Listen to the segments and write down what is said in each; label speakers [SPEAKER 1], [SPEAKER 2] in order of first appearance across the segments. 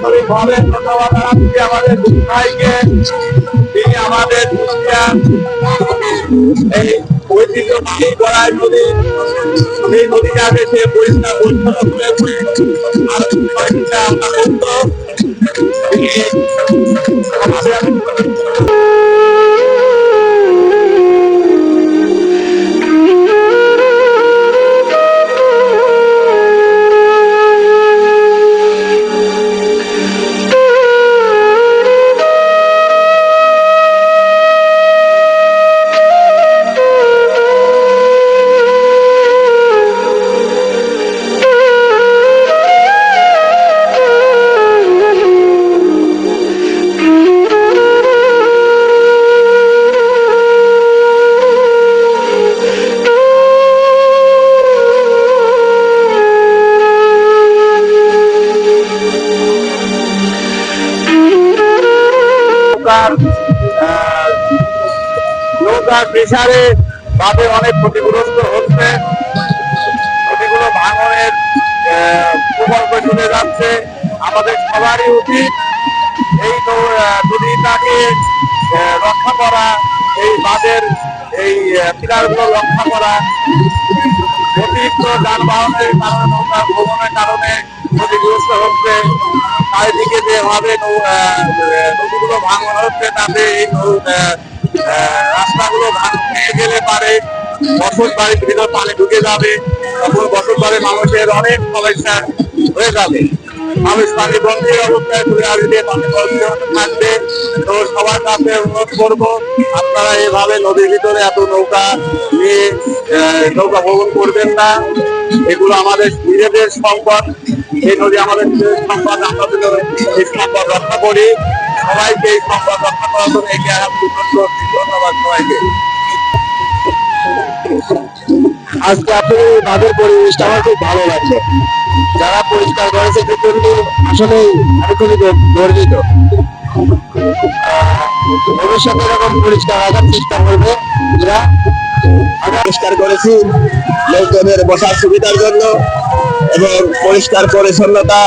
[SPEAKER 1] আন্তরিকভাবে ধন্যবাদ জানাচ্ছি আমাদের ভাইকে। তিনি আমাদের এই ঐতিহ্যবাহী গড়াই নদী, সেই নদীটাকে সে পরিষ্কার পরিচ্ছন্ন করে নৌকার প্রেসারে বাদে অনেক ক্ষতিগ্রস্ত হচ্ছে, নদীগুলো ভাঙনের প্রকল্পে চলে যাচ্ছে। আমাদের সবারই উচিত এই নদীটাকে রক্ষা করা, এই বাঁধের এই পিলারগুলো রক্ষা করা। অতিরিক্ত যানবাহনের কারণে, নৌকা ভ্রমণের কারণে ক্ষতিগ্রস্ত হচ্ছে। চারিদিকে যেভাবে নদীগুলো ভাঙন হচ্ছে, তাতে এই রাস্তাগুলো ভেঙে গেলে পারে বসত বাড়ির ভিতর পানি ঢুকে যাবে, তখন বসত বাড়ির মানুষের অনেক সমস্যা হয়ে যাবে। মানুষ পানি বন্ধের অবস্থায় ঘুরে আসবে, পানি বন্ধ থাকবে। তো সবার কাছে অনুরোধ করবো, আপনারা এভাবে নদীর ভিতরে এত নৌকা নিয়ে নৌকা ভ্রমণ করবেন না। এগুলো আমাদের নিজেদের সম্পদ, এই নদী আমাদের নিজেদের সম্পদ। আমরা এই সম্পদ রক্ষা করি, সবাইকে এই সম্পদ রক্ষা করার জন্য এগিয়ে আসতে ধন্যবাদ সবাইকে।
[SPEAKER 2] আজকে আপনাদের বাঁধের পরিবেশটা আমার খুব ভালো লাগছে। যারা পরিষ্কার করেছে আসলে আমি খুবই গর্বিত। ভবিষ্যতে এরকম পরিষ্কার রাখার চেষ্টা করবে। এরা পরিষ্কার করেছি লোকজনের বসার সুবিধার জন্য, এবং পরিষ্কার পরিচ্ছন্নতা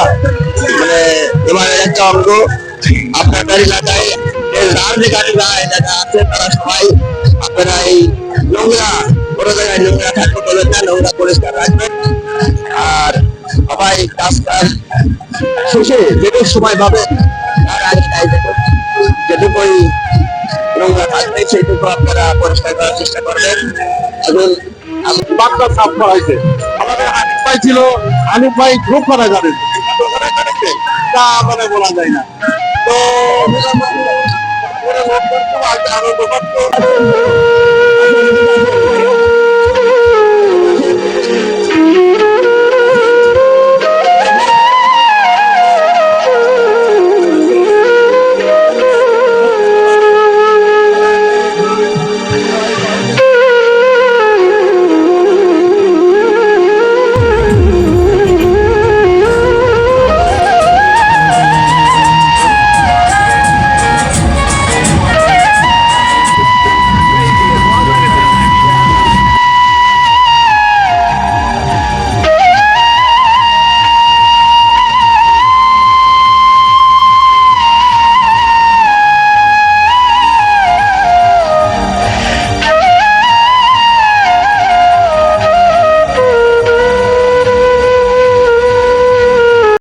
[SPEAKER 2] মানে এবারের একটা অঙ্গ। আপনাদের এলাকায় যার যে গাড়িরা এলাকা আছে তারা সবাই আপনারা এই নোংরা কোনো জায়গায় নোংরা থাকতে বলেন না, নোংরা পরিষ্কার রাখবেন। আর সবাই কাজটার শেষে যেটুকু সময় পাবে তার আগে যেটুকুই নোংরা থাকবে সেইটুকু আপনারা পরিষ্কার করার চেষ্টা করবেন। এখন
[SPEAKER 1] বার্তা সাফ করা হয়েছে। আমাদের হানিফ ভাই ছিল, হানিফ ভাই গ্রুপ করা যাবে তা মানে বলা যায় না। তো আনন্দ